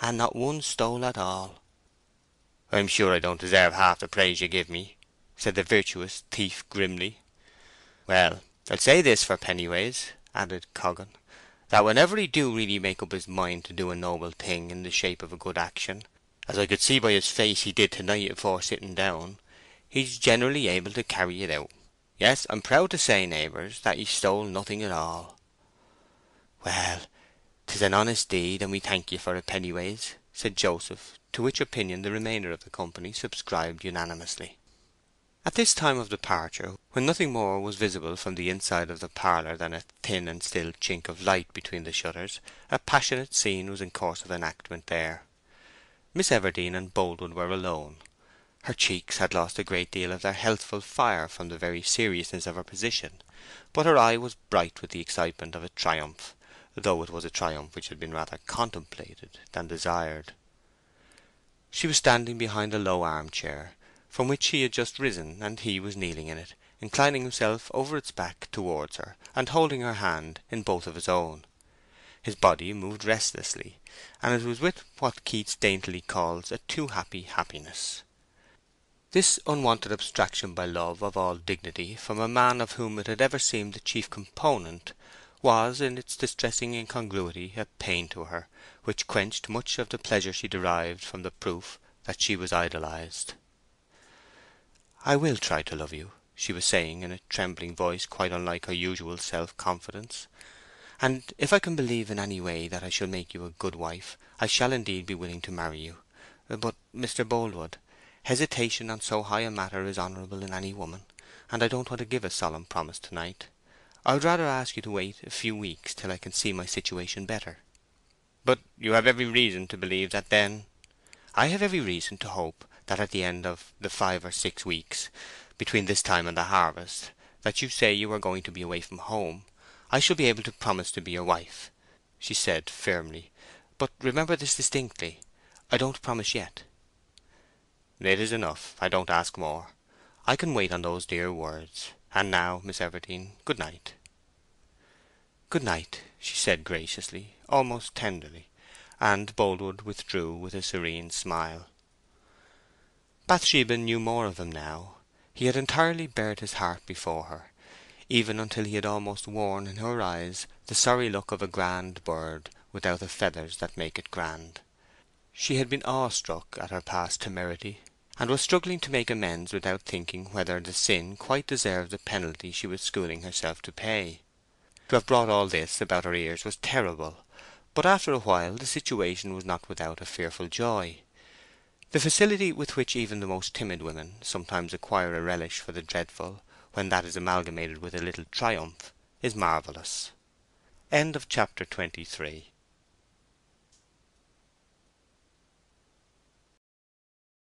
and not one stole at all." "I'm sure I don't deserve half the praise you give me," said the virtuous thief grimly. "Well, I'll say this for Pennyways," added Coggan, "that whenever he do really make up his mind to do a noble thing in the shape of a good action, as I could see by his face he did to night afore sitting down, he's generally able to carry it out. Yes, I'm proud to say, neighbours, that he stole nothing at all." "Well, 'tis an honest deed, and we thank ye for it, Pennyways," said Joseph, to which opinion the remainder of the company subscribed unanimously. At this time of departure, when nothing more was visible from the inside of the parlour than a thin and still chink of light between the shutters, a passionate scene was in course of enactment there. Miss Everdene and Boldwood were alone. Her cheeks had lost a great deal of their healthful fire from the very seriousness of her position, but her eye was bright with the excitement of a triumph, though it was a triumph which had been rather contemplated than desired. She was standing behind a low armchair, from which she had just risen, and he was kneeling in it, inclining himself over its back towards her, and holding her hand in both of his own. His body moved restlessly, and it was with what Keats daintily calls a too happy happiness. This unwonted abstraction by love of all dignity from a man of whom it had ever seemed the chief component was in its distressing incongruity a pain to her, which quenched much of the pleasure she derived from the proof that she was idolized. "I will try to love you," she was saying in a trembling voice quite unlike her usual self-confidence. "And if I can believe in any way that I shall make you a good wife, I shall indeed be willing to marry you. But, Mr. Boldwood, hesitation on so high a matter is honourable in any woman, and I don't want to give a solemn promise to-night. I would rather ask you to wait a few weeks till I can see my situation better." "But you have every reason to believe that then—" "I have every reason to hope that at the end of the 5 or 6 weeks, between this time and the harvest, that you say you are going to be away from home, I shall be able to promise to be your wife," she said firmly. "But remember this distinctly: I don't promise yet." "It is enough. I don't ask more. I can wait on those dear words. And now, Miss Everdene, good night." "Good night," she said graciously, almost tenderly, and Boldwood withdrew with a serene smile. Bathsheba knew more of him now. He had entirely bared his heart before her, even until he had almost worn in her eyes the sorry look of a grand bird without the feathers that make it grand. She had been awestruck at her past temerity, and was struggling to make amends without thinking whether the sin quite deserved the penalty she was schooling herself to pay. To have brought all this about her ears was terrible, but after a while the situation was not without a fearful joy. The facility with which even the most timid women sometimes acquire a relish for the dreadful, when that is amalgamated with a little triumph, is marvellous. End of chapter 23.